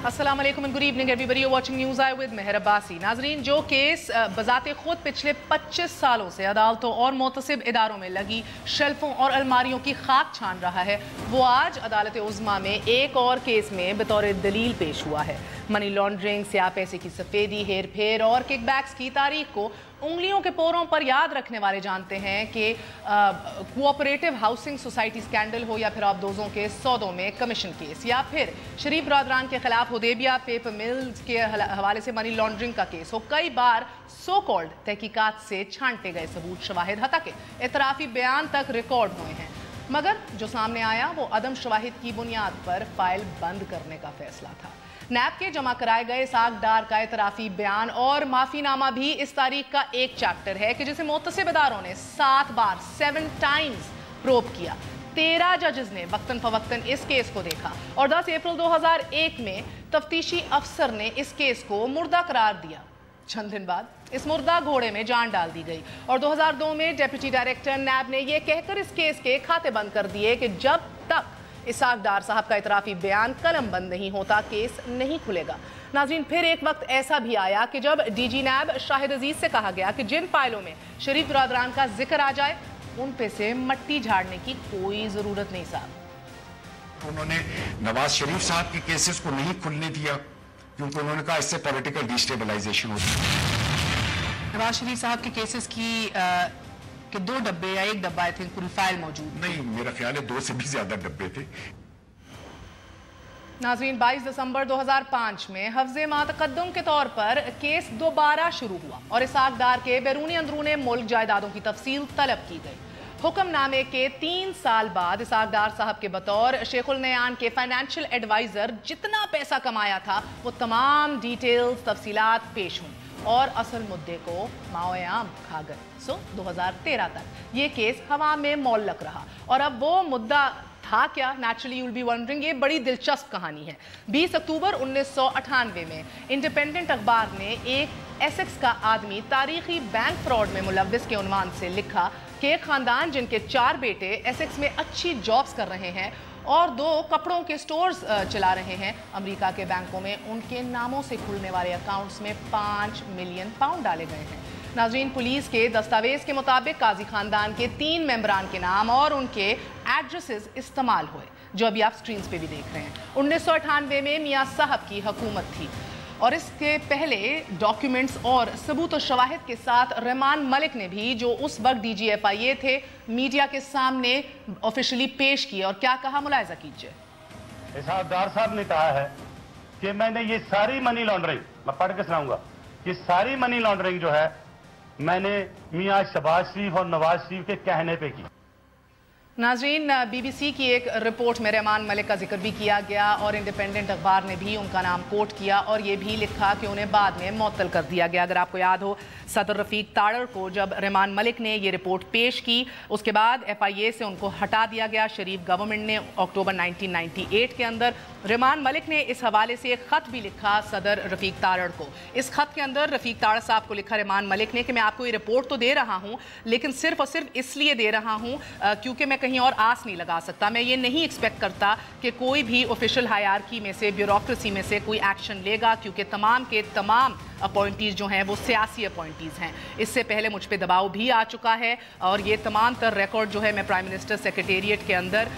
अस्सलाम वालेकुम and good evening everybody, you watching news I with Mehar Abbasi. नाजरीन, जो केस बजाते खुद पिछले 25 सालों से अदालतों और मुतसिब इदारों में लगी शेल्फों और अलमारियों की खाक छान रहा है, वो आज अदालत उज़्मा में एक और केस में बतौर दलील पेश हुआ है। मनी लॉन्ड्रिंग, स्याह पैसे की सफ़ेदी, हेर फेर और किकबैक्स की तारीख को उंगलियों के पोरों पर याद रखने वाले जानते हैं कि कोऑपरेटिव हाउसिंग सोसाइटी स्कैंडल हो या फिर आबदोजों के सौदों में कमीशन केस या फिर शरीफ बरादरान के खिलाफ हुदैबिया पेपर मिल्स के हवाले से मनी लॉन्ड्रिंग का केस हो, कई बार सो कॉल्ड तहकीकात से छांटे गए सबूत, शवाहिद, हत्ता के इतराफ़ी बयान तक रिकॉर्ड हुए हैं, मगर जो सामने आया वो अदम शवाहिद की बुनियाद पर फाइल बंद करने का फैसला था। नैब के जमा कराए गए इसाक डार का इतराफ़ी बयान और माफ़ीनामा भी इस तारीख का एक चैप्टर है कि जिसे मुतसिब इदारों ने 7 बार 7 टाइम्स प्रोब किया। 13 जजेस ने वक्तन फवक्तन इस केस को देखा और 10 अप्रैल 2001 में तफ्तीशी अफसर ने इस केस को मुर्दा करार दिया। चंद दिन बाद इस मुर्दा घोड़े में जान डाल दी गई और 2002 में डेप्यूटी डायरेक्टर नैब ने यह कहकर इस केस के खाते बंद कर दिए कि जब तक इसाक डार साहब का इतराफ़ी बयान कलम बंद नहीं होता, केस नहीं खुलेगा। नाज़रीन, फिर एक वक्त ऐसा भी आया कि जब डीजी नैब शाहिद अजीज से कहा गया कि जिन फाइलों में शरीफ बरादरान का जिक्र आ जाए उन पे से मट्टी झाड़ने की कोई ज़रूरत नहीं साहब। उन्होंने नवाज शरीफ साहब के केसेस को नहीं खुलने दिया क्योंकि उन्होंने कहा इससे पॉलिटिकल डिस्टेबलाइजेशन होती है। नवाज शरीफ साहब के केसेस की कि 2 डब्बे या 1 डब्बा आई थिंक पूरी फाइल मौजूद नहीं, मेरा ख्याल है 2 से भी ज्यादा डब्बे थे। नाज़रीन, 22 दिसंबर 2005 में हफ्ज़े मातक़द्दुम के तौर पर केस दोबारा शुरू हुआ और इसाक डार के बैरूनी अंदरूने मुल्क जायदादों की तफसील तलब की गई। हुक्मनामे के 3 साल बाद इसाक डार साहब के बतौर शेखुल नयान के फाइनेंशियल एडवाइज़र जितना पैसा कमाया था वो तमाम डिटेल्स तफसीलात पेश हुई और असल मुद्दे को माओयाम खा गए। 2013 तक ये केस हवा में मौल्लक रहा और अब वो मुद्दा था क्या? Naturally you will be wondering, ये बड़ी दिलचस्प कहानी है। 20 अक्टूबर 1998 में इंडिपेंडेंट अखबार ने एक एसेक्स का आदमी तारीखी बैंक फ्रॉड में मुलव्विस के उन्वान से लिखा कि एक खानदान जिनके 4 बेटे एसेक्स में अच्छी जॉब्स कर रहे हैं और 2 कपड़ों के स्टोर्स चला रहे हैं, अमेरिका के बैंकों में उनके नामों से खुलने वाले अकाउंट्स में 5 मिलियन पाउंड डाले गए हैं। नाज़रीन, पुलिस के दस्तावेज के मुताबिक काजी खानदान के 3 मेंबरान के नाम और उनके एड्रेसेस इस्तेमाल हुए, जो अभी आप स्क्रीन पे भी देख रहे हैं। 1998 में मियाँ साहब की हुकूमत थी और इसके पहले डॉक्यूमेंट्स और सबूत और शवाहिद के साथ रहमान मलिक ने भी, जो उस वक्त DGFIA थे, मीडिया के सामने ऑफिशियली पेश किया और क्या कहा, मुलाहिजा कीजिए। इसाक डार साहब ने कहा है कि मैंने ये सारी मनी लॉन्ड्रिंग, मैं पढ़ के सुनाऊंगा, ये सारी मनी लॉन्ड्रिंग जो है मैंने मियाँ शहबाज शरीफ और नवाज शरीफ के कहने पे की। नाज़रीन, BBC की एक रिपोर्ट में रहमान मलिक का जिक्र भी किया गया और इंडिपेंडेंट अखबार ने भी उनका नाम कोट किया और ये भी लिखा कि उन्हें बाद में मुअत्तल कर दिया गया। अगर आपको याद हो, सदर रफ़ीक ताड़र को जब रहमान मलिक ने ये रिपोर्ट पेश की उसके बाद FIA से उनको हटा दिया गया। शरीफ गवर्नमेंट ने अक्टूबर 1998 के अंदर रहमान मलिक ने इस हवाले से एक ख़त भी लिखा सदर रफ़ीक ताड़र को। इस ख़त के अंदर रफ़ीक ताड़र साहब को लिखा रहमान मलिक ने कि मैं आपको ये रिपोर्ट तो दे रहा हूँ, लेकिन सिर्फ और सिर्फ इसलिए दे रहा हूँ क्योंकि मैं कहीं और आस नहीं लगा सकता। मैं ये नहीं एक्सपेक्ट करता कि कोई भी ऑफिशियल हायरार्की में से, ब्यूरोक्रेसी में से कोई एक्शन लेगा, क्योंकि तमाम के तमाम अपॉइंटीज़ जो हैं वो सियासी अपॉइंटीज़ हैं। इससे पहले मुझ पे दबाव भी आ चुका है और ये तमाम तर रिकॉर्ड जो है मैं प्राइम मिनिस्टर सेक्रेटेरिएट के अंदर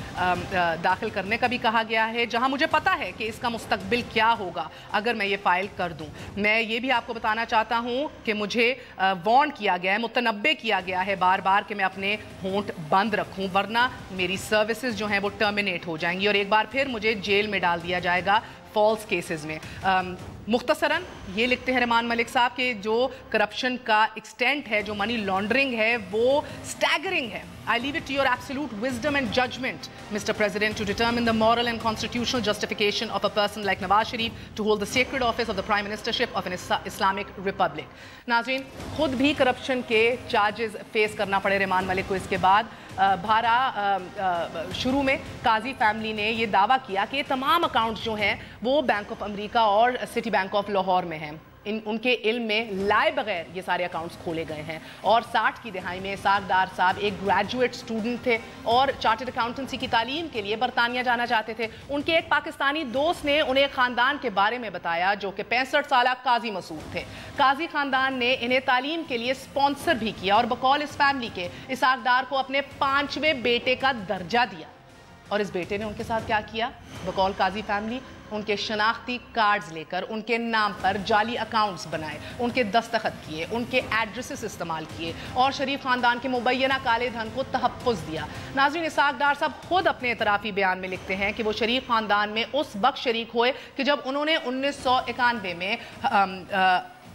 दाखिल करने का भी कहा गया है, जहां मुझे पता है कि इसका मुस्तकबिल क्या होगा अगर मैं ये फ़ाइल कर दूं। मैं ये भी आपको बताना चाहता हूं कि मुझे वार्न किया गया है, मुतनब्बे किया गया है बार बार कि मैं अपने होंठ बंद रखूं, वरना मेरी सर्विसेज जो हैं वो टर्मिनेट हो जाएंगी और एक बार फिर मुझे जेल में डाल दिया जाएगा फॉल्स केसेस में। मुख्तसरन ये लिखते हैं रहमान मलिक साहब कि जो करप्शन का एक्सटेंट है, जो मनी लॉन्ड्रिंग है, वो स्टैगरिंग है। I leave it to your absolute wisdom and judgment, Mr. President, to determine the moral and constitutional justification of a person like Nawaz Sharif to hold the sacred office of the Prime Ministership of an Islamic Republic. नाज़रीन, खुद भी corruption के charges face करना पड़े रहमान मलिक को। इसके बाद शुरू में काजी फैमिली ने ये दावा किया कि ये तमाम अकाउंट्स जो हैं वो बैंक ऑफ अमेरिका और सिटी बैंक ऑफ लाहौर में हैं। ان کے علم میں لائے بغیر یہ سارے اکاؤنٹس کھولے گئے ہیں. اور 60 کی دہائی میں اسحاق ڈار صاحب ایک گریجویٹ اسٹوڈنٹ تھے اور چارٹرڈ اکاؤنٹنسی کی تعلیم کے لیے برطانیہ جانا چاہتے تھے. ان کے ایک پاکستانی دوست نے انہیں خاندان کے بارے میں بتایا جو کہ 65 سالہ قاضی مسعود تھے. قاضی خاندان نے انہیں تعلیم کے لیے اسپانسر بھی کیا اور بقول اس فیملی کے اسحاق ڈار کو اپنے 5ویں بیٹے کا درجہ دیا. اور اس بیٹے نے ان کے ساتھ کیا کیا؟ بقول قاضی فیملی ان کے شناختی کارڈز لے کر ان کے نام پر جعلی اکاؤنٹس بنائے, ان کے دستخط کیے, ان کے ایڈریسز استعمال کیے اور شریف خاندان کے مبینہ کالے دھن کو تحفظ دیا. ناظرین, اسحاق ڈار صاحب خود اپنے اعترافی بیان میں لکھتے ہیں کہ وہ شریف خاندان میں اس وقت شریک ہوئے کہ جب انہوں نے 1991 میں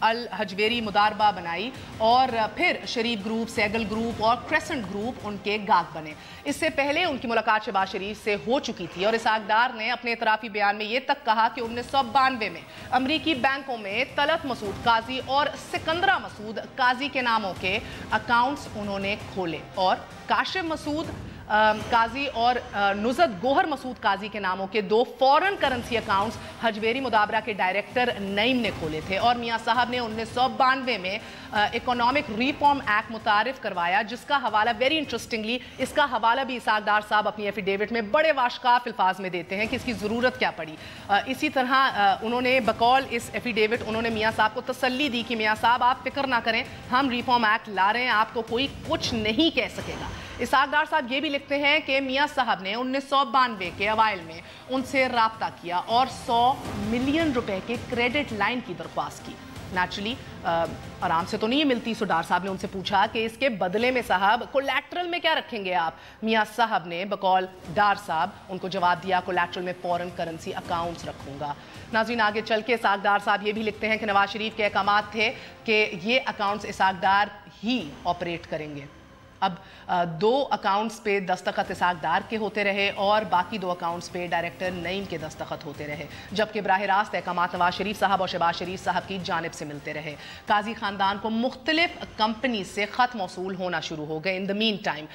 الحجویری مداربہ بنائی اور پھر شریف گروپ, سیگل گروپ اور کریسنٹ گروپ ان کے گاہک بنے. اس سے پہلے ان کی ملاقات شہباز شریف سے ہو چکی تھی اور اسحاق ڈار نے اپنے اعترافی بیان میں یہ تک کہا کہ 1992 میں امریکی بینکوں میں طلعت مسعود قاضی اور سکندرہ مسعود قاضی کے ناموں کے اکاؤنٹس انہوں نے کھولے اور کاشف مسعود قاضی اور نزت گوہر مسعود قاضی کے ناموں کے 2 فورن کرنسی اکاؤنٹس حجویری مدابرہ کے ڈائریکٹر نعیم نے کھولے تھے. اور میاں صاحب نے 1992 میں اکنامک ریفارم ایکٹ متعارف کروایا جس کا حوالہ ویری انٹرسٹنگلی اس کا حوالہ بھی اسحاق ڈار صاحب اپنی ایفیڈیوٹ میں بڑے واشکاف الفاظ میں دیتے ہیں کہ اس کی ضرورت کیا پڑی. اسی طرح انہوں نے بقول اس ایفیڈیوٹ انہوں نے میاں صاحب کو تسلی دی کہ میاں صاحب آپ فکر نہ کریں, ہم ریفارم ایکٹ لا رہے ہیں, آپ کو کوئی کچھ نہیں کہہ سکے گا. اسحاق ڈار صاحب یہ بھی لکھتے ہیں کہ میاں صاحب نے 1992 کے اوائل میں ان سے رابطہ کیا اور 100 ملین روپے کے کریڈٹ لائن کی درخواست کی. نیچرلی آرام سے تو نہیں ملتی, سو ڈار صاحب نے ان سے پوچھا کہ اس کے بدلے میں صاحب کولیٹرل میں کیا رکھیں گے آپ؟ میاں صاحب نے بقول ڈار صاحب ان کو جواب دیا کولیٹرل میں فورن کرنسی اکاؤنٹس رکھوں گا. ناظرین, آگے چل کے اسحاق ڈار صاحب یہ بھی لکھتے ہیں کہ نواز شریف کے احکامات تھے کہ یہ اکاؤنٹس اسحاق ڈار ہی آپریٹ کریں گے. اب 2 اکاؤنٹس پہ دستخط اسحاق ڈار کے ہوتے رہے اور باقی 2 اکاؤنٹس پہ ڈائریکٹر نعیم کے دستخط ہوتے رہے, جبکہ براہ راست احکامات نواز شریف صاحب اور شہباز شریف صاحب کی جانب سے ملتے رہے. قاضی خاندان کو مختلف کمپنی سے خط موصول ہونا شروع ہو گئے. ان دا مین ٹائم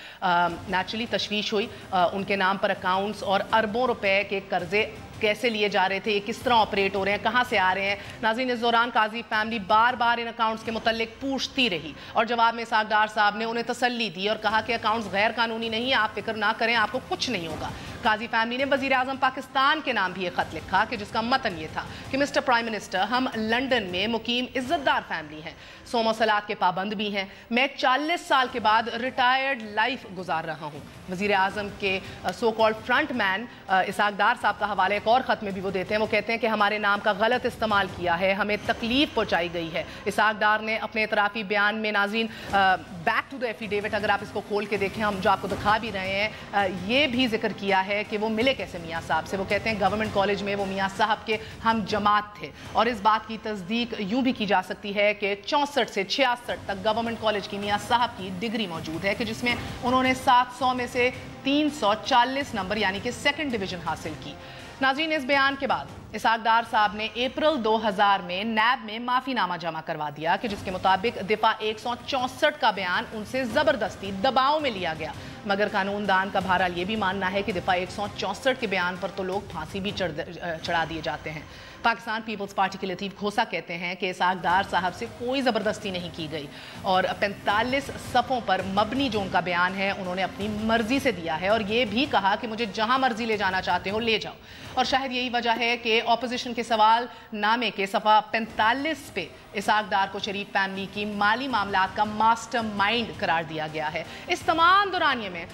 نیچرلی تشویش ہوئی, ان کے نام پر اکاؤنٹس اور اربوں روپے کے قرضے کیسے لیے جا رہے تھے, یہ کس طرح آپریٹ ہو رہے ہیں, کہاں سے آ رہے ہیں. ناظرین, اس دوران قاضی فیملی بار بار ان اکاؤنٹس کے متعلق پوچھتی رہی اور جواب میں اسحاق ڈار صاحب نے انہیں تسلی دی اور کہا کہ اکاؤنٹس غیر قانونی نہیں, آپ فکر نہ کریں, آپ کو کچھ نہیں ہوگا. قاضی فیملی نے وزیر اعظم پاکستان کے نام بھی ایک خط لکھا کہ جس کا متن یہ تھا کہ مسٹر پرائم منسٹر, ہم لنڈن میں مقیم عزت دار فیملی ہیں, صوم و صلات کے پابند بھی ہیں, میں 40 سال کے بعد ریٹائرڈ لائف گزار رہا ہوں. وزیر اعظم کے سو کالڈ فرنٹ مین اسحاق ڈار صاحب کا حوالہ ایک اور خط میں بھی وہ دیتے ہیں. وہ کہتے ہیں کہ ہمارے نام کا غلط استعمال کیا ہے, ہمیں تکلیف پہنچائی گئی ہے. اسحاق ڈار نے اپنے اعترافی بیان میں, ناظرین بیک ٹو دا ایفیڈیوٹ اگر آپ اس کو کھول کے دیکھیں, ہم جو آپ کو دکھا بھی رہے ہیں, یہ بھی ذکر کیا ہے کہ وہ ملے کیسے میاں صاحب سے. وہ کہتے ہیں گورنمنٹ کالج میں وہ میاں صاحب کے ہم جماعت تھے اور اس بات کی تصدیق یوں بھی کی جا سکتی ہے کہ 64 سے 66 تک گورنمنٹ کالج کی میاں صاحب کی ڈگری موجود ہے کہ جس میں انہوں نے 700 میں سے 340 نمبر یعنی کہ 2nd ڈویژن حاصل کی. ناظرین, اس بیان کے بعد اسحاق ڈار صاحب نے اپریل 2000 میں نیب میں معافی نامہ جمع کروا دیا کہ جس کے مطابق دفعہ 164 کا بیان ان سے زبردستی دباؤ میں لیا گیا. مگر قانون دان کا بہرحال یہ بھی ماننا ہے کہ دفعہ 164 کے بیان پر تو لوگ پھانسی بھی چڑھا دیے جاتے ہیں. پاکستان پیپلز پارٹی کے لطیف کھوسا کہتے ہیں کہ اسحاق ڈار صاحب سے کوئی زبردستی نہیں کی گئی اور 45 صفوں پر مبنی جو ان کا بیان ہے انہوں نے اپنی مرضی سے دیا ہے اور یہ بھی کہا کہ مجھے جہاں مرضی لے جانا چاہتے ہو لے جاؤ. اور شاید یہی وجہ ہے کہ اپوزیشن کے سوال نامے کے صفحہ 45 پہ اسحاق ڈار کو شریف فیملی کی مالی معاملات کا ماسٹر مائنڈ قرار دیا گیا ہے. اس تمام دورانیے میں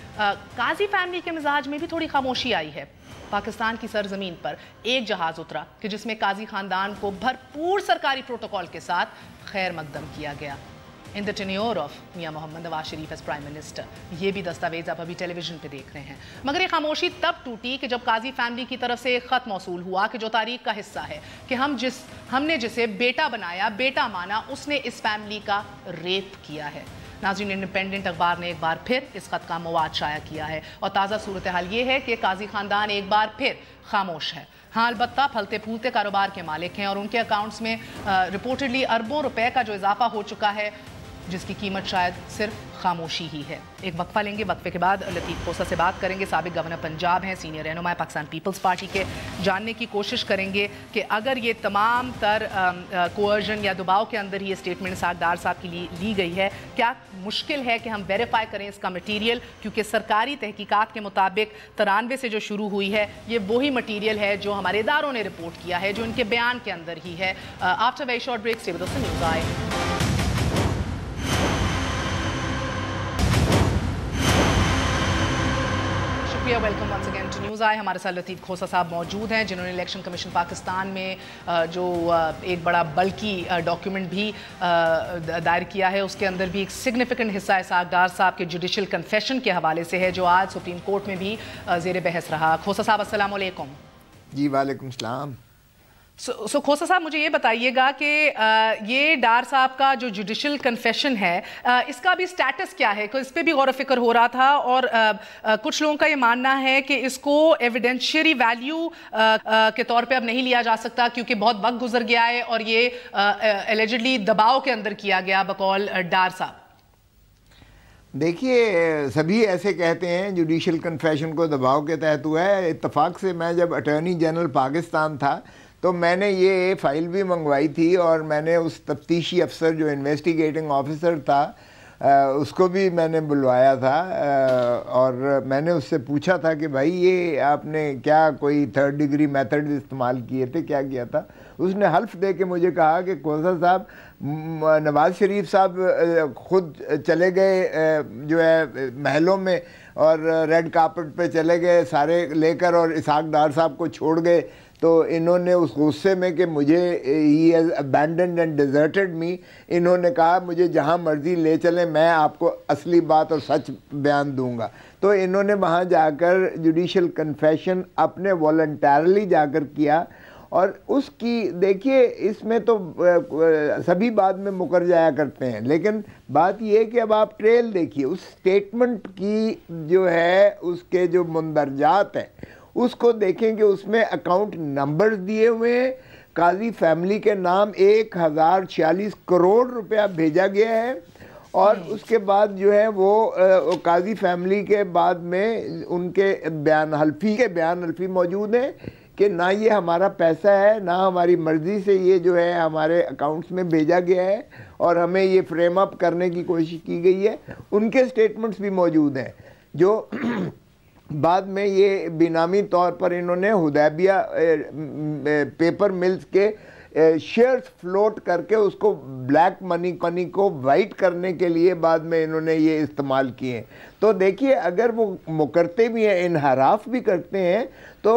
قاضی فیملی کے مزاج میں بھی تھوڑی خاموشی آئی ہے. پاکستان کی سرزمین پر ایک جہاز اترا کہ جس میں قاضی خاندان کو بھرپور سرکاری پروٹوکول کے ساتھ خیر مقدم کیا گیا. ان دا ٹینیور آف میاں محمد Nawaz Sharif as prime minister, یہ بھی دستاویز آپ ابھی ٹیلی ویژن پہ دیکھ رہے ہیں. مگر یہ خاموشی تب ٹوٹی کہ جب قاضی فیملی کی طرف سے ایک خط موصول ہوا کہ جو تاریخ کا حصہ ہے کہ ہم نے جسے بیٹا بنایا, بیٹا مانا, اس نے اس فیملی کا ریپ کیا ہے. ناظرین, انڈیپینڈنٹ اخبار نے ایک بار پھر اس خط کا مواد شائع کیا ہے اور تازہ صورتحال یہ ہے کہ قاضی خاندان ایک بار پھر خاموش ہے. ہاں, البتہ پھلتے پھولتے کاروبار کے مالک ہیں اور ان کے اکاؤنٹس میں رپورٹڈلی اربوں روپے کا جو اضافہ ہو چکا ہے जिसकी कीमत शायद सिर्फ खामोशी ही है। एक वक्फा लेंगे, वक्फे के बाद लतीफ़ खोसा से बात करेंगे, साबिक गवर्नर पंजाब हैं, सीनियर रहनुमा पाकिस्तान पीपल्स पार्टी के। जानने की कोशिश करेंगे कि अगर ये तमाम तर कोअर्जन या दबाव के अंदर ही ये स्टेटमेंट इसहाक डार साहब की ली गई है, क्या मुश्किल है कि हम वेरीफाई करें इसका मटीरियल, क्योंकि सरकारी तहकीकात के मुताबिक 93 से जो शुरू हुई है ये वही मटीरियल है जो हमारे इदारों ने रिपोर्ट किया है, जो इनके बयान के अंदर ही है। After very short break stay with us, news I. Welcome once again to news I. हमारे साथ लतीफ़ खोसा साहब मौजूद हैं, जिन्होंने इलेक्शन कमीशन पाकिस्तान में जो एक बड़ा बल्कि डॉक्यूमेंट भी दायर किया है, उसके अंदर भी एक सिग्निफिकेंट हिस्सा इसहाक डार साहब के जुडिशल कन्फेशन के हवाले से है, जो आज सुप्रीम कोर्ट में भी ज़ेर बहस रहा। खोसा साहब अस्सलाम वालेकुम। जी वालेकुम सलाम। सो खोसा साहब, मुझे ये बताइएगा कि ये डार साहब का जो जुडिशल कन्फेशन है, इसका भी स्टेटस क्या है? इस पर भी गौर फिक्र हो रहा था, और कुछ लोगों का ये मानना है कि इसको एविडेंशियरी वैल्यू के तौर पे अब नहीं लिया जा सकता, क्योंकि बहुत वक्त गुजर गया है और ये एलिजिडली दबाव के अंदर किया गया बकौल डार साहब। देखिए, सभी ऐसे कहते हैं जुडिशल कन्फेशन को दबाव के तहत हुआ है। इत्तफाक से मैं जब अटॉर्नी जनरल पाकिस्तान था तो मैंने ये फ़ाइल भी मंगवाई थी, और मैंने उस तफ्तीशी अफसर जो इन्वेस्टिगेटिंग ऑफिसर था उसको भी मैंने बुलवाया था, और मैंने उससे पूछा था कि भाई ये आपने क्या कोई 3rd डिग्री मेथड इस्तेमाल किए थे, क्या किया था? उसने हल्फ दे के मुझे कहा कि खोसा साहब, नवाज शरीफ साहब खुद चले गए जो है महलों में, और रेड कार्पेट पे चले गए सारे लेकर, और इसहाक डार साहब को छोड़ गए। तो इन्होंने उस गुस्से में कि मुझे he has abandoned and deserted me, इन्होंने कहा मुझे जहाँ मर्ज़ी ले चलें, मैं आपको असली बात और सच बयान दूंगा। तो इन्होंने वहाँ जाकर जुडिशल कन्फेशन अपने वॉलंटरली जाकर किया, और उसकी देखिए, इसमें तो सभी बाद में मुकर जाया करते हैं, लेकिन बात ये है कि अब आप ट्रेल देखिए उस स्टेटमेंट की, जो है उसके जो मुंदरजात हैं उसको देखें कि उसमें अकाउंट नंबर्स दिए हुए हैं, काजी फैमिली के नाम 1046 करोड़ रुपया भेजा गया है, और उसके बाद जो है वो काजी फैमिली के बाद में उनके बयान हल्फी मौजूद हैं कि ना ये हमारा पैसा है, ना हमारी मर्ज़ी से ये जो है हमारे अकाउंट्स में भेजा गया है, और हमें ये फ्रेम अप करने की कोशिश की गई है। उनके स्टेटमेंट्स भी मौजूद हैं, जो बाद में ये बेनामी तौर पर इन्होंने हुदैबिया पेपर मिल्स के शेयर्स फ्लोट करके उसको ब्लैक मनी को वाइट करने के लिए बाद में इन्होंने ये इस्तेमाल किए। तो देखिए, अगर वो मुकरते भी हैं, इनहराफ भी करते हैं, तो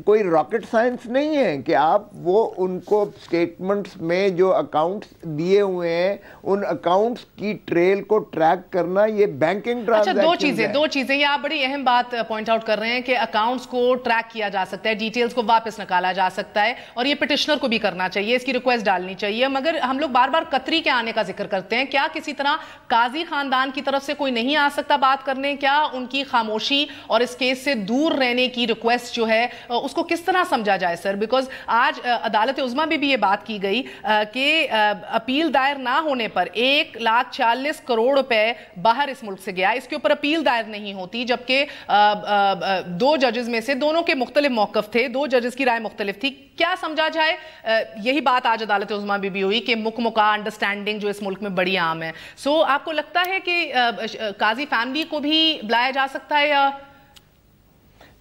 कोई रॉकेट साइंस नहीं है कि आप वो उनको स्टेटमेंट्स में जो अकाउंट्स दिए हुए हैं उन अकाउंट्स की ट्रेल को ट्रैक करना, ये बैंकिंग ट्रांजैक्शन। अच्छा, दो चीजें ये आप बड़ी अहम बात पॉइंट आउट कर रहे हैं कि अकाउंट्स को ट्रैक किया जा सकता है, डिटेल्स को वापस निकाला जा सकता है, और ये पिटिशनर को भी करना चाहिए, इसकी रिक्वेस्ट डालनी चाहिए। मगर हम लोग बार बार कतरी के आने का जिक्र करते हैं, क्या किसी तरह काजी खानदान की तरफ से कोई नहीं आ सकता बात करने? क्या उनकी खामोशी और इस केस से दूर रहने की रिक्वेस्ट जो है उसको किस तरह समझा जाए सर? बिकॉज आज अदालत उज़्मा में भी ये बात की गई कि अपील दायर ना होने पर 1,40 करोड़ रुपए बाहर इस मुल्क से गया, इसके ऊपर अपील दायर नहीं होती, जबकि 2 जजेस में से दोनों के मुख्तलिफ मौक़िफ़ थे, 2 जजेस की राय मुख्तलिफ थी। क्या समझा जाए? यही बात आज अदालत उज़्मा में भी हुई कि मुकमुका अंडरस्टैंडिंग जो इस मुल्क में बड़ी आम है। सो आपको लगता है कि काजी फैमिली को भी बुलाया जा सकता है? या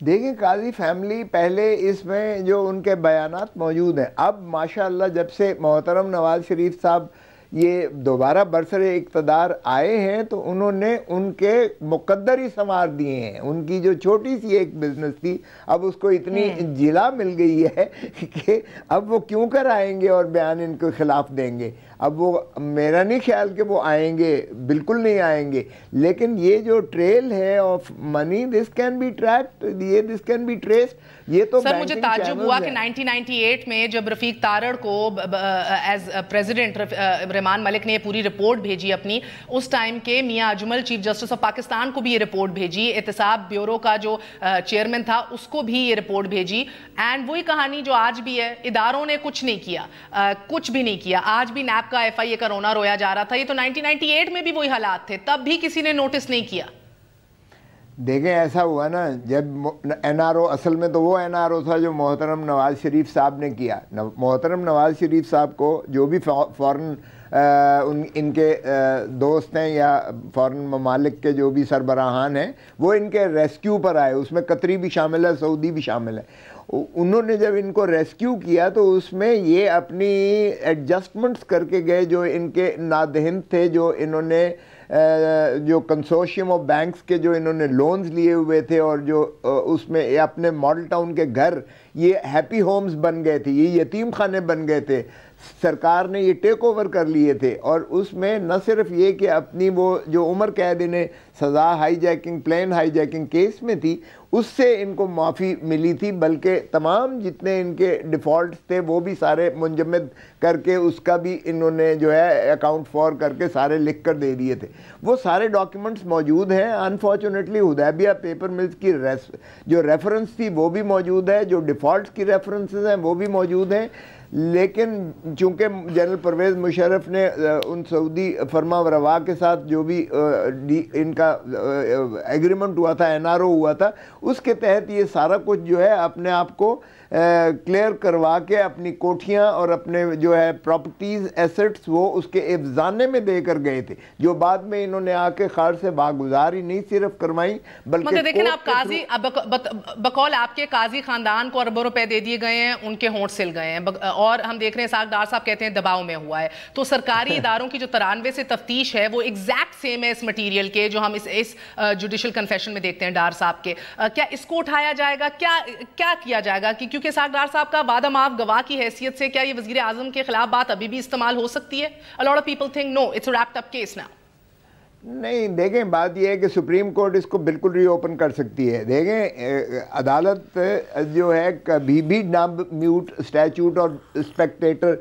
देखिए, काजी फैमिली पहले इसमें जो उनके बयानात मौजूद हैं, अब माशाअल्लाह जब से मोहतरम नवाज शरीफ साहब ये दोबारा बरसरे इक़्तिदार आए हैं तो उन्होंने उनके मुकद्दर ही संवार दिए हैं। उनकी जो छोटी सी एक बिजनेस थी अब उसको इतनी जिला मिल गई है कि अब वो क्यों कर आएंगे और बयान इनके खिलाफ देंगे। अब वो मेरा नहीं ख्याल कि वो आएंगे, बिल्कुल नहीं आएंगे, लेकिन ये जो ट्रेल है of money, this can be tracked, ये दिस कैन बी ट्रेस्ड। ये तो सर मुझे ताज्जुब हुआ कि 1998 में जब रफीक तारड़ को एज प्रेसिडेंट रहमान मलिक ने ये पूरी रिपोर्ट भेजी अपनी, उस टाइम के Mian Ajmal chief justice of Pakistan को भी ये रिपोर्ट भेजी, एहतसाब ब्यूरो का जो चेयरमैन था उसको भी ये रिपोर्ट भेजी, एंड वही कहानी जो आज भी है, इदारों ने कुछ नहीं किया, कुछ भी नहीं किया। आज भी नैब آپ کا FIA کا رونا رویا جا رہا تھا. یہ تو 1998 میں بھی وہی حالات تھے, تب بھی کسی نے نوٹس نہیں کیا. دیکھیں ایسا ہوا نا, جب NRO اصل میں تو وہ NRO تھا جو محترم نواز شریف صاحب نے کیا. محترم نواز شریف صاحب کو جو بھی فورن ان کے دوست ہیں یا فورن ممالک کے جو بھی سربراہان ہیں وہ ان کے ریسکیو پر آئے, اس میں قطری بھی شامل ہے, سعودی بھی شامل ہے. انہوں نے جب ان کو ریسکیو کیا تو اس میں یہ اپنی ایڈجسٹمنٹس کر کے گئے جو ان کے نادہند تھے, جو انہوں نے جو کنسورشیم آف بینکس کے جو انہوں نے لونز لیے ہوئے تھے اور جو اس میں اپنے ماڈل ٹاؤن کے گھر یہ ہیپی ہومز بن گئے تھے, یہ یتیم خانے بن گئے تھے, سرکار نے یہ ٹیک اوور کر لیے تھے. اور اس میں نہ صرف یہ کہ اپنی وہ جو عمر قید انہیں سزا hijacking plane hijacking case میں تھی اس سے ان کو معافی ملی تھی, بلکہ تمام جتنے ان کے ڈیفالٹس تھے وہ بھی سارے منجمد کر کے اس کا بھی انہوں نے جو ہے اکاؤنٹ فار کر کے سارے لکھ کر دے دیے تھے. وہ سارے ڈاکیومنٹس موجود ہیں. انفارچونیٹلی حدیبیہ پیپر ملز کی جو ریفرنس تھی وہ بھی موجود ہے, جو ڈیفالٹس کی ریفرنسز ہیں وہ بھی موجود ہیں. لیکن چونکہ جنرل پرویز مشرف نے ان سعودی فرما روا کے ساتھ جو بھی ان کا ایگریمنٹ ہوا تھا, NRO ہوا تھا, اس کے تحت یہ سارا کچھ جو ہے اپنے آپ کو کلیئر کروا کے اپنی کوٹھیاں اور اپنے جو ہے پراپرٹیز ایسٹس وہ اس کے افزانے میں دے کر گئے تھے, جو بعد میں انہوں نے آ کے خار سے باگزاری نہیں صرف کروائی بلکہ مگر دیکھیں آپ قاضی بقول آپ کے قاضی خاندان کو اربوں روپے دے دیے گئے ہیں, ان کے ہونٹ سل گئے ہیں, اور ہم دیکھ رہے ہیں اسحاق ڈار صاحب کہتے ہیں دباؤ میں ہوا ہے. تو سرکاری اداروں کی جو 93 سے تفتیش ہے وہ ایگزیکٹ سیم ہے اس مٹیریل کے جو ہم اس جوڈیشل کنفیشن میں دیکھتے ہیں ڈار صاحب کے. کیا اس کو اٹھایا جائے گا, کیا کیا جائے گا, کیونکہ اسحاق ڈار صاحب کا وعدہ معاف گواہ کی حیثیت سے کیا یہ وزیر اعظم کے خلاف بات ابھی بھی استعمال ہو سکتی ہے؟ A lot of people think no, it's a wrapped up case now. نہیں, دیکھیں بات یہ ہے کہ سپریم کورٹ اس کو بالکل ری اوپن کر سکتی ہے. دیکھیں عدالت جو ہے کبھی بھی نام میوٹ اسٹیچوٹ اور اسپیکٹیٹر,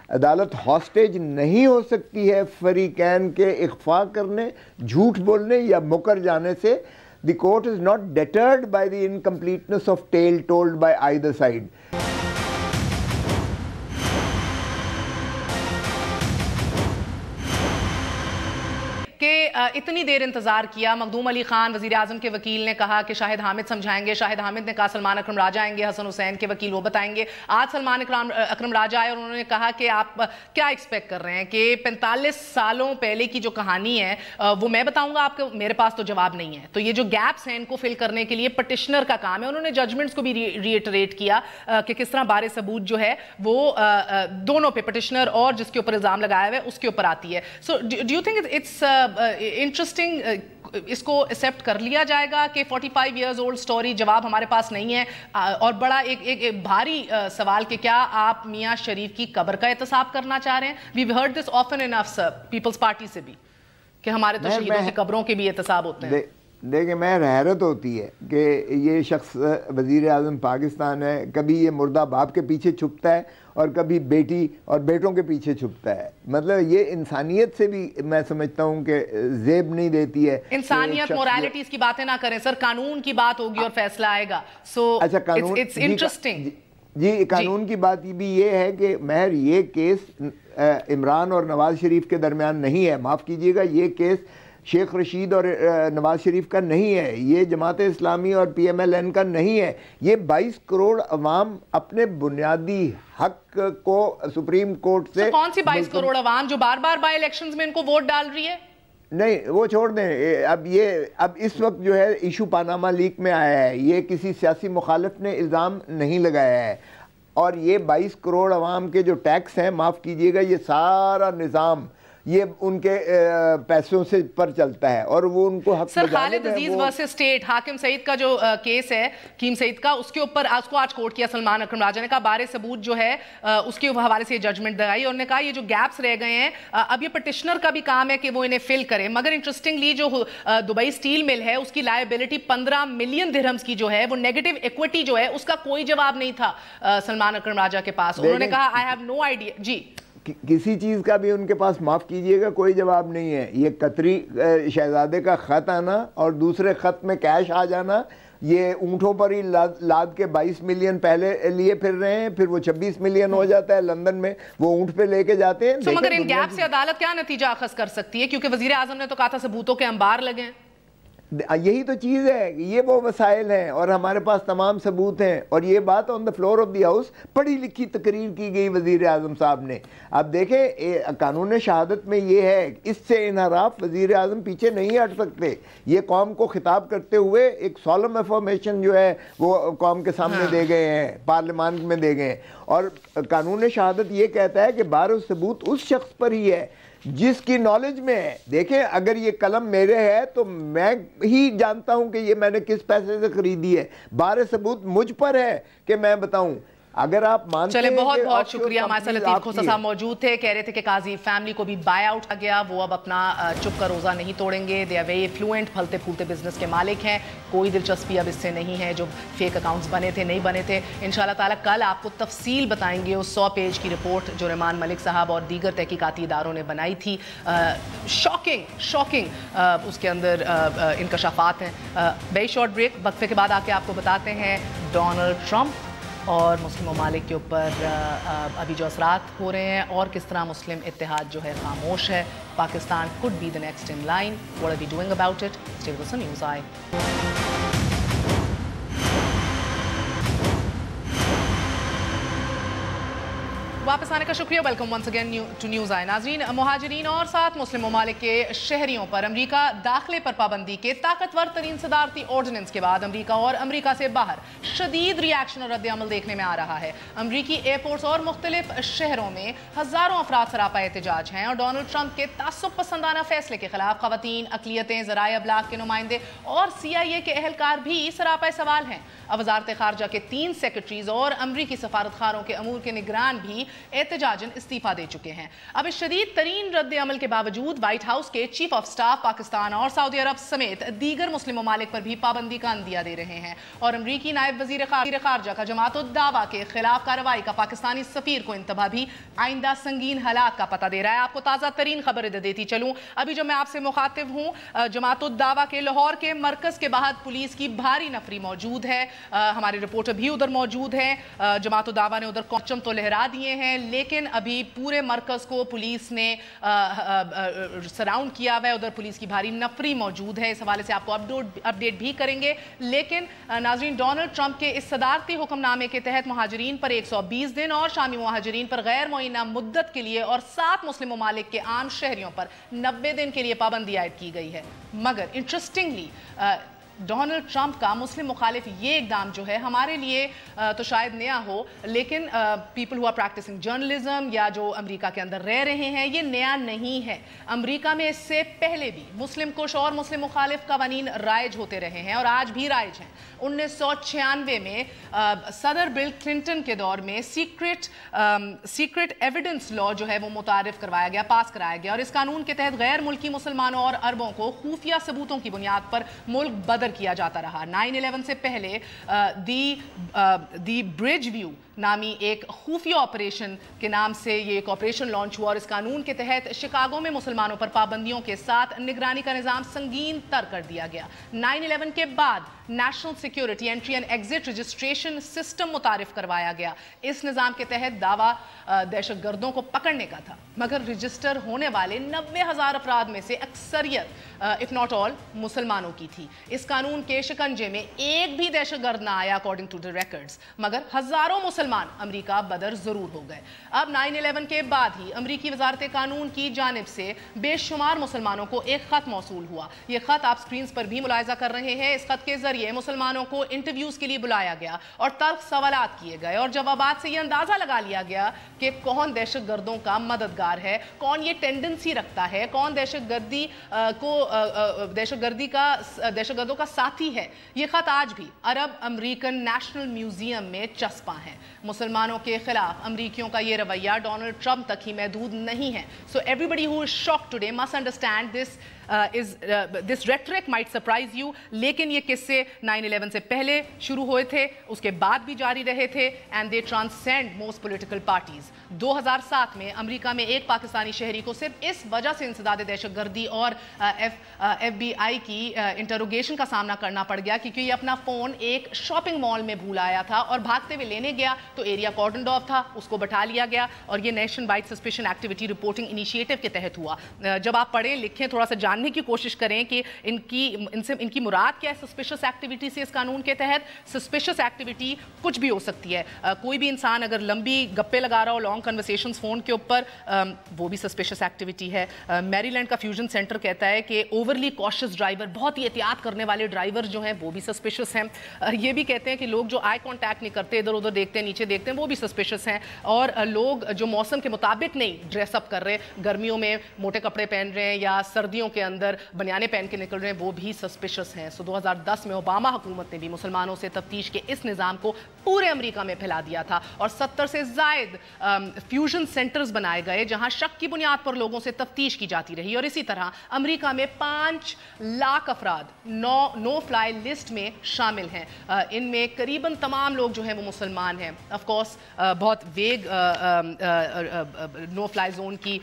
عدالت ہاسٹیج نہیں ہو سکتی ہے فریقین کے اخفاء کرنے, جھوٹ بولنے یا مکر جانے سے. The court is not deterred by the incompleteness of tale told by either side. کہ اتنی دیر انتظار کیا. مخدوم علی خان وزیر اعظم کے وکیل نے کہا کہ شاہد حامد سمجھائیں گے, شاہد حامد نے کہا سلمان اکرم راجہ آئیں گے, حسن حسین کے وکیل وہ بتائیں گے. آج سلمان اکرم راجہ آئے اور انہوں نے کہا کہ آپ کیا ایکسپیکٹ کر رہے ہیں کہ 45 سالوں پہلے کی جو کہانی ہے وہ میں بتاؤں گا آپ کو, میرے پاس تو جواب نہیں ہے. تو یہ جو گیپس ہیں ان کو فل کرنے کے لیے پٹیشنر کا کام ہے. انہوں نے ججمنٹس کو بھی ریٹریٹ کیا کہ کس طرح بار ثبوت جو ہے وہ دونوں پہ, پٹیشنر اور جس کے اوپر الزام لگایا ہوا ہے اس کے اوپر آتی ہے. So do you think it's interesting, اس کو ایکسیپٹ کر لیا جائے گا کہ 45 ایئرز اولڈ سٹوری جواب ہمارے پاس نہیں ہے؟ اور بڑا ایک بھاری سوال کہ کیا آپ میاں شریف کی قبر کا احتساب کرنا چاہ رہے ہیں؟ We've heard this often enough sir, Peoples Party سے بھی, کہ ہمارے تو شہیدوں کی قبروں کے بھی احتساب ہوتے ہیں. دیکھیں میں حیرت ہوتی ہے کہ یہ شخص وزیر اعظم پاکستان ہے, کبھی یہ مردہ باپ کے پیچھے چھپتا ہے اور کبھی بیٹی اور بیٹوں کے پیچھے چھپتا ہے. مطلب یہ انسانیت سے بھی میں سمجھتا ہوں کہ زیب نہیں دیتی ہے. انسانیت موریلٹیز کی باتیں نہ کریں سر, قانون کی بات ہوگی اور فیصلہ آئے گا. So it's interesting. جی قانون کی بات بھی یہ ہے کہ مہر یہ کیس عمران اور نواز شریف کے درمیان نہیں ہے, معاف کیجیے گا, یہ کیس شیخ رشید اور نواز شریف کا نہیں ہے, یہ جماعت اسلامی اور PMLN کا نہیں ہے. یہ 22 کروڑ عوام اپنے بنیادی حق کو سپریم کورٹ سے, کون سی 22 کروڑ عوام جو بار بار بائی الیکشنز میں ان کو ووٹ ڈال رہی ہے؟ نہیں وہ چھوڑ دیں. اب اس وقت جو ہے ایشو پاناما لیک میں آیا ہے, یہ کسی سیاسی مخالف نے الزام نہیں لگایا ہے, اور یہ 22 کروڑ عوام کے جو ٹیکس ہیں, معاف کیجیے گا, یہ سارا نظام یہ ان کے پیسوں سے پر چلتا ہے اور وہ ان کو حق سر خالد عزیز ورسس اسٹیٹ, حاکم سعید کا جو کیس ہے حکیم سعید کا, اس کے اوپر اس کو آج کوٹ کیا سلمان اکرم راجہ نے. کہا بار ثبوت جو ہے اس کے حوالے سے ججمنٹ دلائی, اور نے کہا یہ جو گیپس رہ گئے ہیں اب یہ پٹیشنر کا بھی کام ہے کہ وہ انہیں فل کرے. مگر انٹرسٹنگلی جو دبئی سٹیل مل ہے اس کی لائبلٹی 15 ملین درہمز کی جو ہے, وہ نیگیٹو ایکوٹی جو ہے اس کا کوئی جواب نہیں تھا سلمان اکرم راجہ کے پاس. انہوں نے کہا I have no idea. جی کسی چیز کا بھی ان کے پاس, معاف کیجئے گا, کوئی جواب نہیں ہے. یہ قطری شہزادے کا خط آنا اور دوسرے خط میں کیش آ جانا, ये ऊँटों पर ही लाद के 22 मिलियन पहले लिए फिर रहे हैं, फिर वो 26 मिलियन हो जाता है लंदन में, वो ऊँट पे लेके जाते हैं। तो मगर इन गैप से अदालत क्या नतीजा अखज़ कर सकती है, क्योंकि वजीर आजम ने तो कहा था सबूतों के अंबार लगे हैं। यही तो चीज़ है, ये वो वसाइल हैं और हमारे पास तमाम सबूत हैं, और ये बात on the floor of the house पढ़ी लिखी तकरीर की गई वज़ीर आज़म साहब ने। अब देखें कानून शहादत में ये है, इससे इनहराफ वज़ीर आज़म पीछे नहीं हट सकते। ये कौम को खिताब करते हुए एक सॉलम अफर्मेशन जो है वो कौम के सामने दे गए हैं, पार्लियामान में दे गए हैं, और कानून शहादत ये कहता है कि बारो सबूत उस शख्स पर ही है जिसकी नॉलेज में है। देखें, अगर ये कलम मेरे है तो मैं ही जानता हूं कि ये मैंने किस पैसे से खरीदी है, बारे सबूत मुझ पर है कि मैं बताऊं। अगर आप मानते चले, हैं बहुत बहुत शुक्रिया। हमारे साथ लतीफ़ खोसा साहब मौजूद थे, कह रहे थे कि काजी फैमिली को भी बाय आउट आ गया, वो अब अपना चुप का रोज़ा नहीं तोड़ेंगे। दे आर वेरी फ्लुएंट, फलते फूलते बिजनेस के मालिक हैं, कोई दिलचस्पी अब इससे नहीं है जो फेक अकाउंट्स बने थे नहीं बने थे। इंशाल्लाह ताला कल आपको तफसील बताएंगे उस 100 पेज की रिपोर्ट जो रेमान मलिक साहब और दीगर तहकीकाती इदारों ने बनाई थी। शॉकिंग उसके अंदर इंकशाफात हैं। वेरी शॉर्ट ब्रेक, वक्फे के बाद आके आपको बताते हैं डोनाल्ड ट्रंप और मुस्लिम ममालिक के ऊपर अभी जो असरात हो रहे हैं और किस तरह मुस्लिम इत्तेहाद जो है खामोश है। Pakistan could be the next in line, what are we doing about it? Stay with us on news I. वापस आने का शुक्रिया, welcome once again to news I. नाज़रीन, मुहाजिरीन और साथ मुस्लिम ममालिक के शहरियों पर अमरीका दाखिले पर पाबंदी के ताकतवर तरीन सदारती ऑर्डिनेंस के बाद अमरीका और अमरीका से बाहर शदीद रिएक्शन और रद्द अमल देखने में आ रहा है। अमरीकी एयरपोर्ट्स और मुख्तलिफ शहरों में हज़ारों अफराद सरापा एहतजाज हैं और डोनाल्ड ट्रंप के तासुब पसंदाना फैसले के खिलाफ ख़वातीन, अक़लियतें, ज़राए अबलाग के नुमाइंदे और CIA के अहलकार भी सरापा सवाल हैं। अब वज़ारत ख़ारजा के 3 सेक्रेटरीज और अमरीकी सफारतखारों के अमूर के निगरान भी एहतजाजन इस्तीफा दे चुके हैं। अब इस शदीद तरीन रद्द अमल के बावजूद व्हाइट हाउस के चीफ ऑफ स्टाफ पाकिस्तान और सऊदी अरब समेत दीगर मुस्लिम ममालिक पर भी पाबंदी का अंदिया दे रहे हैं और अमरीकी नायब वज़ीर ख़ारजा का जमात-उद-दावा के खिलाफ कार्रवाई का पाकिस्तानी सफ़ीर को इंतबा भी आइंदा संगीन हालात का पता दे रहा है। आपको ताज़ा तरीन खबर देती चलूँ, अभी जो मैं आपसे मुखातिब हूँ, जमात-उद-दावा के लाहौर के मरकज़ के बाहर पुलिस की भारी नफरी मौजूद है। हमारे रिपोर्टर भी उधर मौजूद हैं। जमात-उद-दावा ने उधर परचम तो लहरा दिए हैं, लेकिन अभी पूरे मरकज़ को पुलिस ने सराउंड किया हुआ है। उधर पुलिस की भारी नफरी मौजूद है। इस हवाले से आपको अपडेट भी करेंगे। लेकिन नाज़रीन, डोनाल्ड ट्रंप के इस सदारती हुक्मनामे के तहत मुहाजिरीन पर 120 दिन और शामी मुहाजिरीन पर गैर मुअय्यना मुद्दत के लिए और 7 मुस्लिम ममालिक के आम शहरियों पर 90 दिन के लिए पाबंदी आयद की गई है। मगर इंटरेस्टिंगली डोनाल्ड ट्रंप का मुस्लिम मुखालिफ ये इक़दाम जो है हमारे लिए तो शायद नया हो, लेकिन people who are practicing journalism या जो अमेरिका के अंदर रह रहे हैं, ये नया नहीं है। अमेरिका में इससे पहले भी मुस्लिम कुश और मुस्लिम मुखालिफ कवानीन राइज होते रहे हैं और आज भी राइज हैं। 1996 में सदर बिल क्लिंटन के दौर में सीक्रेट एविडेंस लॉ जो है वो मुतारिफ करवाया गया, पास कराया गया और इस कानून के तहत गैर मुल्की मुसलमानों और अरबों को खुफिया सबूतों की बुनियाद पर मुल्क बदर किया जाता रहा। 9/11 से पहले दी ब्रिज व्यू नामी एक खुफिया ऑपरेशन के नाम से ये एक ऑपरेशन लॉन्च हुआ और इस कानून के तहत शिकागो में मुसलमानों पर पाबंदियों के साथ निगरानी का निज़ाम संगीन तर कर दिया गया। 9/11 के बाद national security entry and exit registration system मुतारिफ करवाया गया। इस निज़ाम के तहत दावा दहशतगर्दों को पकड़ने का था, मगर रजिस्टर होने वाले 90,000 अफराद में से अक्सरियत इफ नॉट ऑल मुसलमानों की थी। इस कानून के शिकंजे में एक भी दहशतगर्द ना आया अकॉर्डिंग टू द रिकॉर्ड्स, मगर हजारों मुसलमान अमेरिका बदर जरूर हो गए। अब 9/11 के बाद ही अमेरिकी वजारत कानून की जानिब से बेशुमार मुसलमानों को एक खत मौसूल हुआ। यह खत आप स्क्रीन पर भी मुलाहिजा कर रहे हैं। इस खत के जरिए मुसलमानों को इंटरव्यूज के लिए बुलाया गया और तल्ख सवालात किए गए और जवाबात से यह अंदाजा लगा लिया गया कि कौन दहशतगर्दों का मददगार है, कौन ये टेंडेंसी रखता है, कौन दहशतगर्दों का साथी है। ये खत आज भी अरब अमेरिकन नेशनल म्यूजियम में चस्पा है। मुसलमानों के खिलाफ अमरीकियों का ये रवैया डोनाल्ड ट्रंप तक ही महदूद नहीं है। So everybody who is shocked today must understand this this rhetoric might surprise you, लेकिन ये किस्से 9/11 से पहले शुरू हुए थे, उसके बाद भी जारी रहे थे, and they transcend most political parties. 2007 में अमेरिका में एक पाकिस्तानी शहरी को सिर्फ इस वजह से इंसदाद दहशतगर्दी और FBI की इंटरोगेशन का सामना करना पड़ गया क्योंकि ये अपना फ़ोन एक शॉपिंग मॉल में भूल आया था और भागते हुए लेने गया तो एरिया कॉर्डन ऑफ था, उसको बैठा लिया गया और ये nation wide suspicion activity reporting initiative के तहत हुआ। जब आप पढ़ें लिखें थोड़ा सा जानने की कोशिश करें कि इनकी मुराद क्या है सस्पिशियस एक्टिविटी से। इस कानून के तहत सस्पिशियस एक्टिविटी कुछ भी हो सकती है। कोई भी इंसान अगर लंबी गप्पे लगा रहा हो, लॉन्ग कन्वर्सेशंस फ़ोन के ऊपर, वो भी सस्पिशियस एक्टिविटी है। मैरीलैंड का फ्यूजन सेंटर कहता है कि ओवरली कॉशियस ड्राइवर, बहुत ही एहतियात करने वाले ड्राइवर जो हैं वो भी सस्पिशियस हैं। ये भी कहते हैं कि लोग जो आई कॉन्टैक्ट नहीं करते, इधर उधर देखते हैं, नीचे देखते हैं, वो भी सस्पिशियस हैं। और लोग जो मौसम के मुताबिक नहीं ड्रेसअप कर रहे, गर्मियों में मोटे कपड़े पहन रहे हैं या सर्दियों के अंदर बनियाने पहन के निकल रहे हैं, वो भी सस्पिशियस हैं। सो 2010 में ओबामा हुकूमत ने भी मुसलमानों से तफ्तीश के इस निज़ाम को पूरे अमेरिका में फैला दिया था और 70 से ज़ायद फ्यूजन सेंटर्स बनाए गए जहां शक की बुनियाद पर लोगों से तफ्तीश की जाती रही। और इसी तरह अमेरिका में 5 लाख अफराद नो फ्लाई लिस्ट में शामिल हैं। इनमें करीबन तमाम लोग जो हैं वो मुसलमान हैं। ऑफ कोर्स बहुत वेग नो फ्लाई जोन की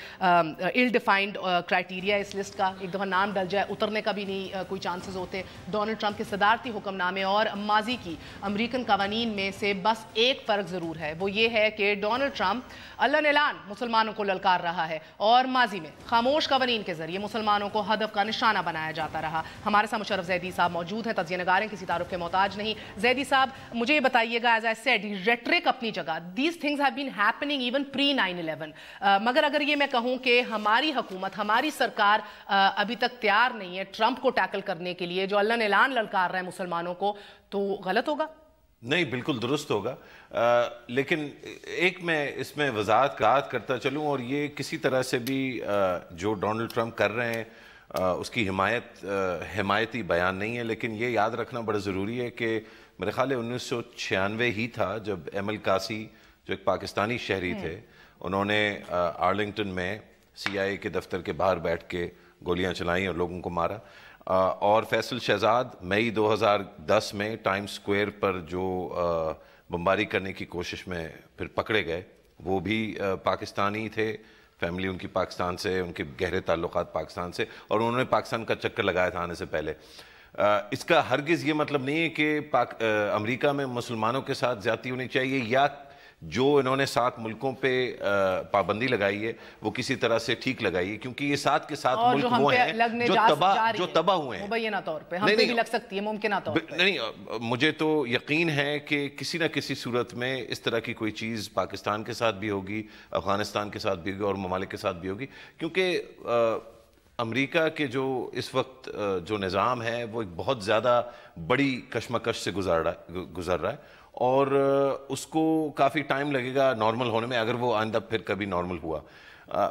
इल डिफाइंड क्राइटेरिया इस लिस्ट का, एक दफ़ा नाम डल जाए उतरने का भी नहीं कोई चांसेस होते। डोनाल्ड ट्रंप के सदारती हुक्मनामे और माजी की अमेरिकन कवानीन में से बस एक फ़र्क ज़रूर है, वो ये है कि डोनाल्ड ट्रंप अल्लाह नेलान मुसलमानों को ललकार रहा है और माजी में खामोश कवानीन के जरिए मुसलमानों को हदफ का निशाना बनाया जाता रहा। हमारे साथ मुशर्रफ ज़ैदी साहब मौजूद हैं, तज़किया नगार हैं, किसी तारुफ के मोहताज नहीं। ज़ैदी साहब, मुझे ये बताइएगा, एज आई सेड, रेटरिक अपनी जगह, these things have been happening even pre 9/11, मगर अगर ये मैं कहूँ कि हमारी हुकूमत, हमारी सरकार अभी तक तैयार नहीं है ट्रंप को टैकल करने के लिए, जो अल्लाह नेलान ललकार रहा है मुसलमानों को, तो गलत होगा? नहीं, बिल्कुल दुरुस्त होगा। लेकिन एक मैं इसमें वजाहत करता चलूँ, और ये किसी तरह से भी जो डोनाल्ड ट्रंप कर रहे हैं उसकी हिमायती बयान नहीं है, लेकिन ये याद रखना बड़ा ज़रूरी है कि मेरे ख्याल है 1996 ही था जब एमएल कासी, जो एक पाकिस्तानी शहरी थे, उन्होंने आर्लिंगटन में CIA के दफ्तर के बाहर बैठ के गोलियां चलाई और लोगों को मारा। और फैसल शहजाद मई 2010 में टाइम्स स्क्वायर पर जो बमबारी करने की कोशिश में फिर पकड़े गए, वो भी पाकिस्तानी थे, फैमिली उनकी पाकिस्तान से, उनके गहरे ताल्लुकात पाकिस्तान से, और उन्होंने पाकिस्तान का चक्कर लगाया था आने से पहले। इसका हरगिज़ ये मतलब नहीं है कि अमेरिका में मुसलमानों के साथ ज़्यादती होनी चाहिए, या जो इन्होंने 7 मुल्कों पे पाबंदी लगाई है वो किसी तरह से ठीक लगाई है, क्योंकि ये 7 के 7 मुल्क वो हैं जो तबाह हुए हैं। मुबैना तौर पे हम पे भी लग सकती है, मुमकिन तौर पे नहीं। मुझे तो यकीन है कि किसी न किसी सूरत में इस तरह की कोई चीज़ पाकिस्तान के साथ भी होगी, अफगानिस्तान के साथ भी होगी और ममालिक के साथ भी होगी, क्योंकि अमेरिका के जो इस वक्त जो निज़ाम है वो एक बहुत ज़्यादा बड़ी कशमकश से गुजर रहा है और उसको काफ़ी टाइम लगेगा नॉर्मल होने में, अगर वो आइंदा फिर कभी नॉर्मल हुआ।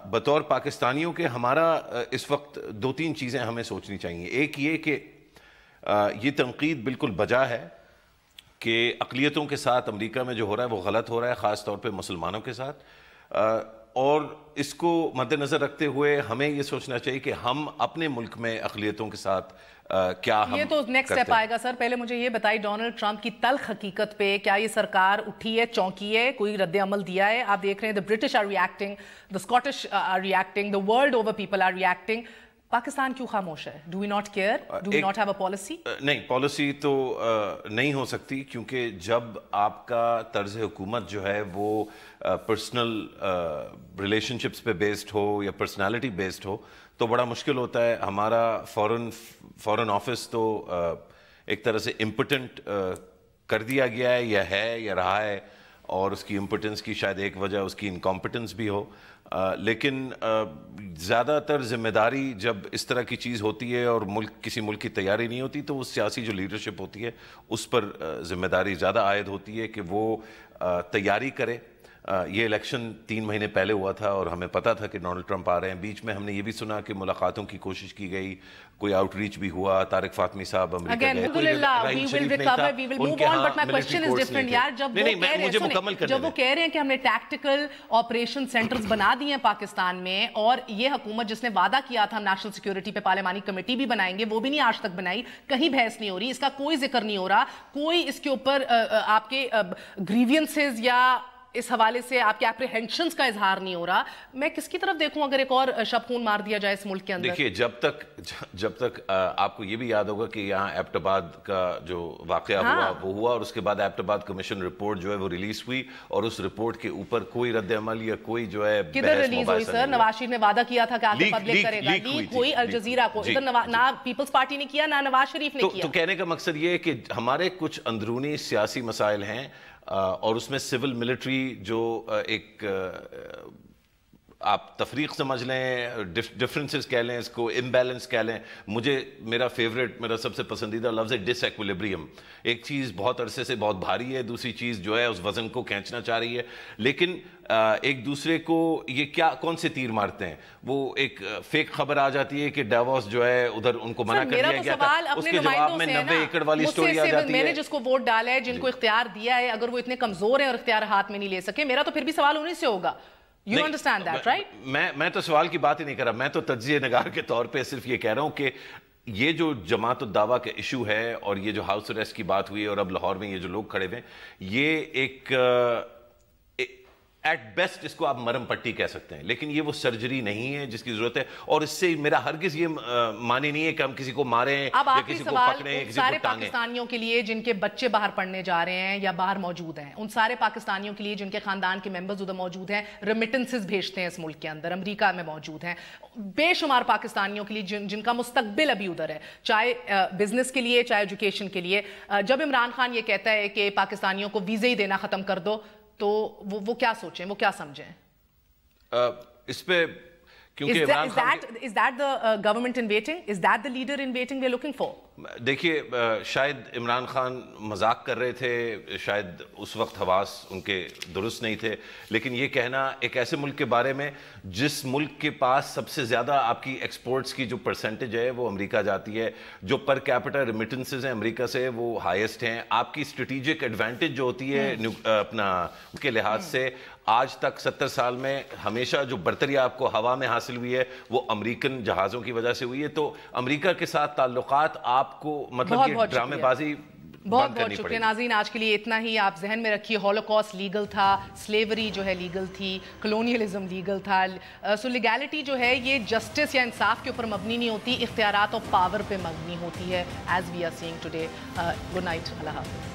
बतौर पाकिस्तानियों के हमारा इस वक्त 2-3 चीज़ें हमें सोचनी चाहिए। एक ये कि ये तनकीद बिल्कुल बजा है कि अक़लियतों के साथ अमेरिका में जो हो रहा है वो गलत हो रहा है, ख़ास तौर पे मुसलमानों के साथ, और इसको मद्देनज़र रखते हुए हमें ये सोचना चाहिए कि हम अपने मुल्क में अक़लियतों के साथ क्या हम ये तो नेक्स्ट स्टेप आएगा। सर पहले मुझे ये बताइए, डोनाल्ड ट्रंप की तल्ख हकीकत पे क्या ये सरकार उठी है, चौंकी है, कोई रद्द अमल दिया है? आप देख रहे हैं the British are reacting, the Scottish are reacting, the world over people are reacting. Pakistan क्यों खामोश है? Do we not care? Do we not have a policy? नहीं, पॉलिसी तो नहीं हो सकती, क्योंकि जब आपका तर्ज हुकूमत जो है वो पर्सनल रिलेशनशिप्स पे बेस्ड हो या पर्सनालिटी बेस्ड हो तो बड़ा मुश्किल होता है। हमारा फॉरेन ऑफिस तो एक तरह से इम्पोर्टेंट कर दिया गया है या रहा है, और उसकी इम्पोर्टेंस की शायद एक वजह उसकी इनकॉम्पिटेंस भी हो, लेकिन ज़्यादातर जिम्मेदारी जब इस तरह की चीज़ होती है और किसी मुल्क की तैयारी नहीं होती तो वो सियासी जो लीडरशिप होती है उस पर जिम्मेदारी ज़्यादा आयद होती है कि वो तैयारी करे, یہ الیکشن 3 مہینے پہلے ہوا تھا اور ہمیں پتا تھا کہ ڈونلڈ ٹرمپ آ رہے ہیں. بیچ میں ہم نے یہ بھی سنا کہ ملاقاتوں کی کوشش کی گئی, کوئی آؤٹ ریچ بھی ہوا, طارق فاطمی صاحب امریکہ گئے. جب وہ کہہ رہے ہیں کہ ہم نے ٹیکٹیکل آپریشن سینٹرز بنا دیے ہیں پاکستان میں, اور یہ حکومت جس نے وعدہ کیا تھا ہم نیشنل سیکیورٹی پہ پارلیمانی کمیٹی بھی بنائیں گے, وہ بھی نہیں آج تک بنائی, کہیں بحث نہیں ہو رہی, اس کا کوئی ذکر نہیں ہو رہا, کوئی اس کے اوپر آپ کے گریوینسز یا اس حوالے سے آپ کے اپریہنشنز کا اظہار نہیں ہو رہا. میں کس کی طرف دیکھوں اگر ایک اور شب خون مار دیا جائے اس ملک کے اندر؟ دیکھیے, جب تک آپ کو یہ بھی یاد ہوگا کہ یہاں ایبٹ آباد کا جو واقعہ ہوا وہ ہوا, اور اس کے بعد ایبٹ آباد کمیشن رپورٹ جو ہے وہ ریلیز ہوئی, اور اس رپورٹ کے اوپر کوئی رد عمل یا کوئی جو ہے کدھر ریلیز ہوئی سر؟ نواز شریف نے وعدہ کیا تھا کہ آگے پبلک کرے گا, لیک ہوئی الجزیرہ کو, ادھر نہ پیپلز پارٹی نے کیا نہ نواز شریف نے کیا. تو کہنے کا مقصد یہ ہے کہ ہمارے کچھ اندرونی سیاسی مسائل ہیں, اور اس میں سول ملٹری جو ایک آپ تفریق سمجھ لیں, ڈفرنسز کہہ لیں, اس کو امبیلنس کہہ لیں. میرا فیوریٹ, میرا سب سے پسندیدہ لفظ ہے ڈس ایکویلیبریم. ایک چیز بہت عرصے سے بہت بھاری ہے, دوسری چیز جو ہے اس وزن کو کھینچنا چاہ رہی ہے, لیکن ایک دوسرے کو یہ کون سے تیر مارتے ہیں. وہ ایک فیک خبر آ جاتی ہے کہ ڈیووس جو ہے ادھر ان کو منع کر دیا گیا تھا, اس کے جواب میں 90 ایکڑ والی سٹوری آ جاتی ہے. میں نے جس کو ووٹ ڈالا ہے, جن کو اختیار دیا ہے, اگر وہ اتنے کمزور ہیں اور اختیار ہاتھ میں نہیں لے سکے, میرا تو پھر بھی سوال انہیں سے ہوگا. You understand that, right? میں تو سوال کی بات ہی نہیں کر رہا, میں تو تجزیہ نگار کے طور پہ صرف یہ کہہ رہا ہوں کہ یہ جو جماعت الدعویٰ کا ایشو ہے, اور یہ جو ہاؤس اریسٹ کی بات ہوئی, اور اب لاہور میں یہ جو لوگ کھڑے ہوئے, یہ ایک ایٹ بیسٹ اس کو آپ مرم پٹی کہہ سکتے ہیں, لیکن یہ وہ سرجری نہیں ہے جس کی ضرورت ہے. اور اس سے میرا ہرگز یہ معنی نہیں ہے کہ ہم کسی کو ماریں یا کسی کو پکڑیں, کسی کو ٹانگیں. سارے پاکستانیوں کے لیے جن کے بچے باہر پڑھنے جا رہے ہیں یا باہر موجود ہیں, ان سارے پاکستانیوں کے لیے جن کے خاندان کے ممبرز ادھر موجود ہیں, ریمیٹنسز بھیجتے ہیں اس ملک کے اندر, امریکہ میں موجود ہیں, بے شمار پاکستانیوں کے لیے جن کا مستقبل ابھی ادھر ہے, چاہے بزنس کے لیے چاہے ایجوکیشن کے لیے. جب عمران خان یہ کہتا ہے کہ پاکستانیوں کو ویزے ہی دینا ختم کر دو, تو وہ کیا سوچیں, وہ کیا سمجھیں اس پہ؟ کیونکہ Imran Khan is that the government in waiting? Is that the leader in waiting we're looking for? دیکھیے, شاید عمران خان مذاق کر رہے تھے, شاید اس وقت حواس ان کے درست نہیں تھے, لیکن یہ کہنا ایک ایسے ملک کے بارے میں جس ملک کے پاس سب سے زیادہ آپ کی ایکسپورٹس کی جو پرسنٹیج ہے وہ امریکہ جاتی ہے, جو پر کیپٹا ریمیٹنسز ہیں امریکہ سے وہ ہائیسٹ ہیں, آپ کی اسٹریٹیجک ایڈوانٹیج جو ہوتی ہے اپنا اس کے لحاظ سے, آج تک 70 سال میں ہمیشہ جو برتری آپ کو ہوا میں حاصل ہوئی ہے وہ امریکن جہازوں کی وجہ سے ہوئی ہے. تو امریکہ کے ساتھ تعلقات آپ کو مطلب یہ ڈرامے بازی بہت بہت شکریہ. ناظرین, آج کے لیے اتنا ہی. آپ ذہن میں رکھیے, ہولوکاسٹ لیگل تھا, سلیوری جو ہے لیگل تھی, کلونیلزم لیگل تھا. سو لیگیلٹی جو ہے یہ جسٹس یا انصاف کے اوپر مبنی نہیں ہوتی, اختیارات اور پاور پہ مبنی ہوتی ہے, as we are seeing today. Good night, اللہ حافظ.